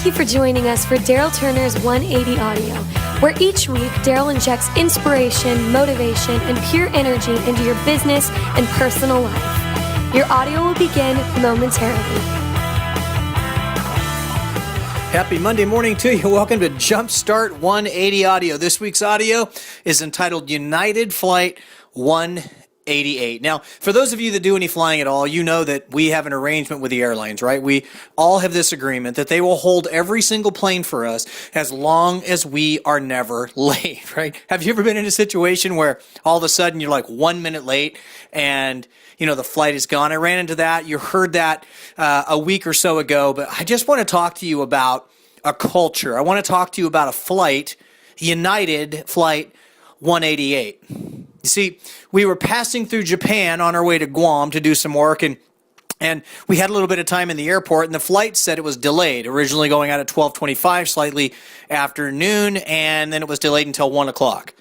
you for joining us for Darryl Turner's 180 Audio, where each week Darryl injects inspiration, motivation, and pure energy into your business and personal life. Your audio will begin momentarily. Happy Monday morning to you. Welcome to JumpStart 180 Audio. This week's audio is entitled United Flight 188. Now, for those of you that do any flying at all, you know that we have an arrangement with the airlines, right? We all have this agreement that they will hold every single plane for us as long as we are never late, right? Have you ever been in a situation where all of a sudden you're like 1 minute late and the flight is gone? I ran into that. You heard that a week or so ago, but I just want to talk to you about a culture. I want to talk to you about a flight, United Flight 188. You see, we were passing through Japan on our way to Guam to do some work, and we had a little bit of time in the airport, and the flight said it was delayed, originally going out at 12:25, slightly after noon, and then it was delayed until 1 o'clock.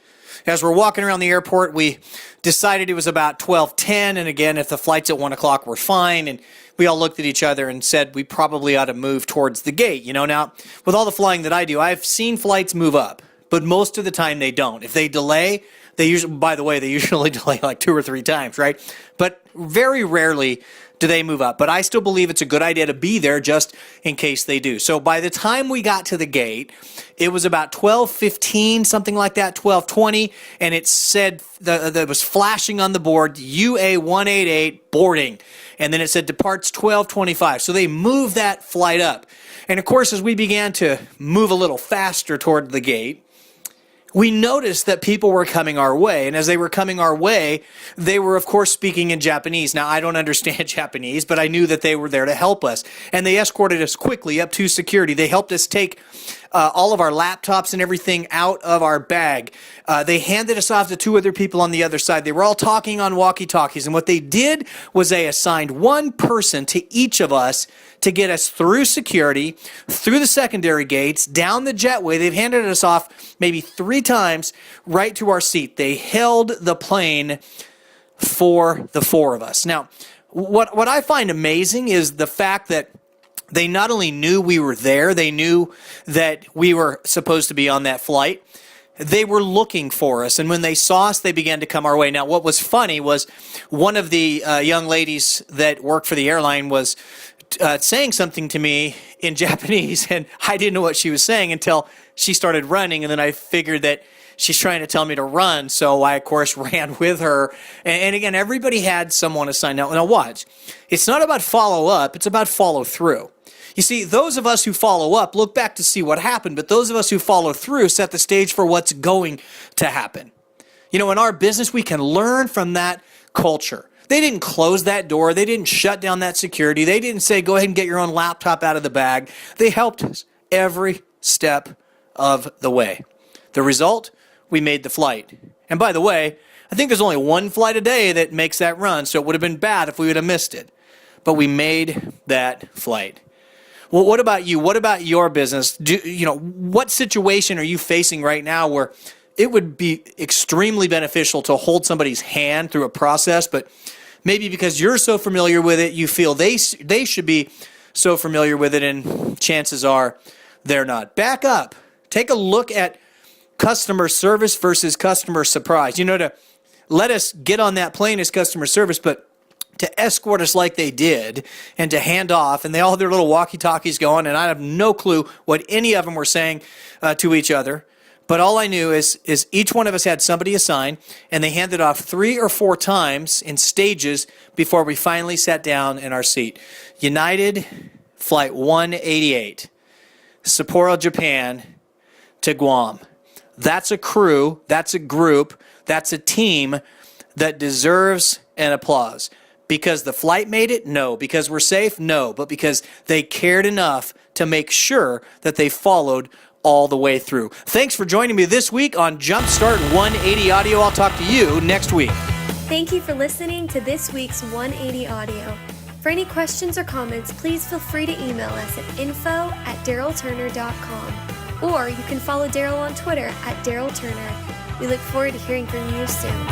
As we're walking around the airport, we decided it was about 12:10, and again, if the flight's at 1 o'clock, we're fine, and we all looked at each other and said we probably ought to move towards the gate. Now, with all the flying that I do, I've seen flights move up, but most of the time they don't. If they delay, they usually delay like 2 or 3 times, right? But very rarely do they move up. But I still believe it's a good idea to be there just in case they do. So by the time we got to the gate, it was about 12:15, something like that, 12:20, and it said that was flashing on the board, UA 188 boarding. And then it said departs 12:25. So they moved that flight up. And of course, as we began to move a little faster toward the gate, we noticed that people were coming our way, and as they were coming our way, they were, of course, speaking in Japanese. Now, I don't understand Japanese, but I knew that they were there to help us, and they escorted us quickly up to security. They helped us take all of our laptops and everything out of our bag. They handed us off to 2 other people on the other side. They were all talking on walkie-talkies, and what they did was they assigned one person to each of us to get us through security, through the secondary gates, down the jetway. They've handed us off maybe 3 times right to our seat. They held the plane for the 4 of us. Now, what I find amazing is the fact that they not only knew we were there, they knew that we were supposed to be on that flight. They were looking for us, and when they saw us, they began to come our way. Now, what was funny was one of the young ladies that worked for the airline was saying something to me in Japanese, and I didn't know what she was saying until she started running, and then I figured that she's trying to tell me to run, so I, of course, ran with her. And again, everybody had someone assigned. Now watch. It's not about follow-up, it's about follow-through. You see, those of us who follow up look back to see what happened, but those of us who follow through set the stage for what's going to happen. In our business, we can learn from that culture. They didn't close that door. They didn't shut down that security. They didn't say, go ahead and get your own laptop out of the bag. They helped us every step of the way. The result, we made the flight. And by the way, I think there's only one flight a day that makes that run, so it would have been bad if we would have missed it. But we made that flight. Well, what about you? What about your business? What situation are you facing right now where it would be extremely beneficial to hold somebody's hand through a process, but maybe because you're so familiar with it, you feel they should be so familiar with it, and chances are they're not. Back up. Take a look at customer service versus customer surprise. To let us get on that plane as customer service, but to escort us like they did and to hand off, and they all had their little walkie-talkies going, and I have no clue what any of them were saying to each other. But all I knew is each one of us had somebody assigned, and they handed off 3 or 4 times in stages before we finally sat down in our seat. United Flight 188, Sapporo, Japan to Guam. That's a crew, that's a group, that's a team that deserves an applause. Because the flight made it? No. Because we're safe? No. But because they cared enough to make sure that they followed all the way through. Thanks for joining me this week on JumpStart 180 Audio. I'll talk to you next week. Thank you for listening to this week's 180 Audio. For any questions or comments, please feel free to email us at info@darrylturner.com. Or you can follow Darryl on Twitter @DarrylTurner. We look forward to hearing from you soon.